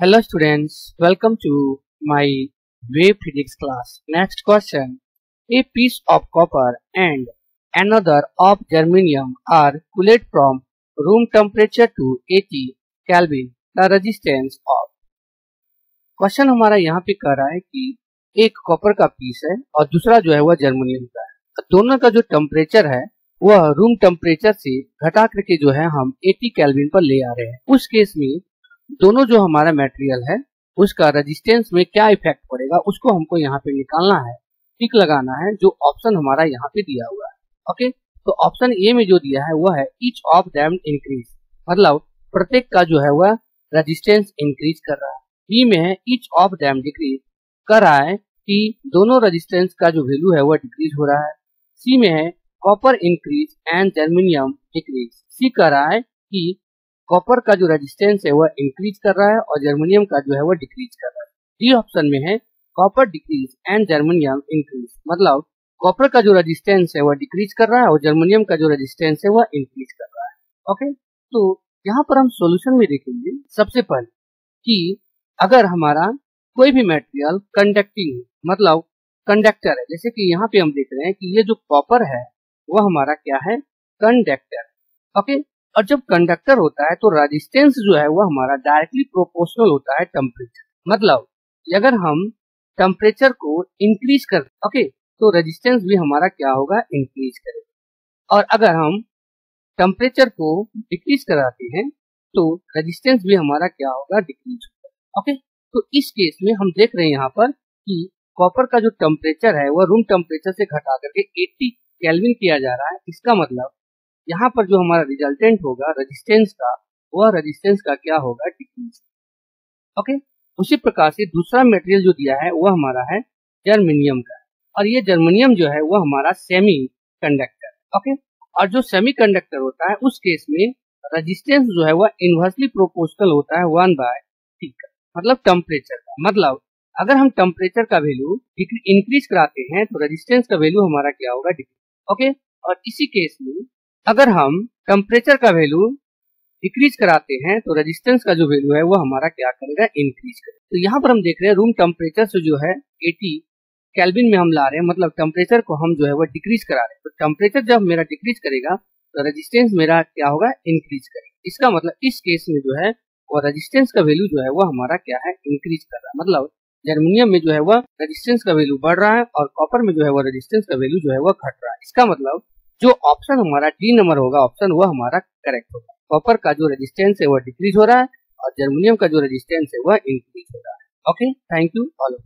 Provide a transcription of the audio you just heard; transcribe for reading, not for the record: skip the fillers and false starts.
Hello students, welcome to my wave physics class. Next question. A piece of copper and another of germanium are cooled from room temperature to 80 Kelvin. The resistance of. Question हमारा यहाँ पे कह रहा है कि एक copper का piece है और दूसरा जो है वह जर्मनियम का है। दोनों का जो टेम्परेचर है वह रूम टेम्परेचर से घटा करके जो है हम 80 केल्विन पर ले आ रहे हैं। उस केस में दोनों जो हमारा मटेरियल है उसका रेजिस्टेंस में क्या इफेक्ट पड़ेगा उसको हमको यहाँ पे निकालना है, टिक लगाना है, जो ऑप्शन हमारा यहाँ पे दिया हुआ है। ओके, तो ऑप्शन ए में जो दिया है वह है ईच ऑफ देम इंक्रीज, मतलब प्रत्येक का जो है वह रेजिस्टेंस इंक्रीज कर रहा है। बी में है ईच ऑफ देम डिक्रीज, कर रहा है कि दोनों रेजिस्टेंस का जो वैल्यू है वह डिक्रीज हो रहा है। सी में है copper increase and germanium decrease, see कर रहा है कि कॉपर का जो रेजिस्टेंस है वह इंक्रीज कर रहा है और जर्मेनियम का जो है वह डिक्रीज कर रहा है। डी ऑप्शन में है copper decrease and germanium increase, मतलब कॉपर का जो रेजिस्टेंस है वह डिक्रीज कर रहा है और जर्मेनियम का जो रेजिस्टेंस है वह इंक्रीज कर रहा है। ओके, तो यहाँ पर हम सॉल्यूशन में देखेंगे सबसे पहले कि अगर हमारा कोई भी मटेरियल कंडक्टिंग मतलब कंडक्टर है, जैसे कि यहाँ पे हम देख रहे हैं कि ये जो कॉपर है वह हमारा क्या है, कंडक्टर। ओके, और जब कंडक्टर होता है तो रेजिस्टेंस जो है वह हमारा डायरेक्टली प्रोपोर्शनल होता है टेम्परेचर, मतलब अगर हम टेम्परेचर को इंक्रीज कर तो रेजिस्टेंस भी हमारा क्या होगा, इंक्रीज करेगा, और अगर हम टेम्परेचर को डिक्रीज कराते हैं तो रेजिस्टेंस भी हमारा क्या होगा, डिक्रीज होगा। ओके, तो इस केस में हम देख रहे हैं यहाँ पर कि कॉपर का जो टेम्परेचर है वह रूम टेम्परेचर से घटा करके 80 केल्विन किया जा रहा है। इसका मतलब यहाँ पर जो हमारा रिजल्टेंट होगा रेजिस्टेंस का, वह रेजिस्टेंस का क्या होगा, डिक्रीज। ओके, उसी प्रकार से दूसरा मटेरियल जो दिया है वह हमारा है जर्मेनियम का, और ये जर्मेनियम जो है वह हमारा सेमी कंडक्टर। ओके, और जो सेमी कंडक्टर होता है उस केस में रेजिस्टेंस जो है वह इनवर्सली प्रोपोर्शनल होता है 1/T का, मतलब टेम्परेचर का। मतलब अगर हम टेम्परेचर का वैल्यू इंक्रीज कराते हैं तो रेजिस्टेंस का वैल्यू हमारा क्या होगा, डिक्रीज। ओके, और इसी केस में अगर हम टेम्परेचर का वैल्यू डिक्रीज कराते हैं तो रेजिस्टेंस का जो वैल्यू है वो हमारा क्या करेगा, इंक्रीज करेगा। तो यहाँ पर हम देख रहे हैं रूम टेम्परेचर से जो है 80 केल्विन में हम ला रहे हैं, मतलब टेम्परेचर को हम जो है वो डिक्रीज करा रहे हैं। तो टेम्परेचर जब मेरा डिक्रीज करेगा तो रेजिस्टेंस मेरा क्या होगा, इंक्रीज करेगा। इसका मतलब इस केस में जो है वो रेजिस्टेंस का वैल्यू जो है वो हमारा क्या है, इंक्रीज कर रहा है। मतलब जर्मेनियम में जो है वह रेजिस्टेंस का वैल्यू बढ़ रहा है और कॉपर में जो है वो रेजिस्टेंस का वैल्यू जो है वो घट रहा है। इसका मतलब जो ऑप्शन हमारा डी नंबर होगा ऑप्शन, वह हमारा करेक्ट होगा। कॉपर का जो रेजिस्टेंस है वह डिक्रीज हो रहा है और जर्मेनियम का जो रेजिस्टेंस है वह इंक्रीज हो रहा है। Okay, thank you all.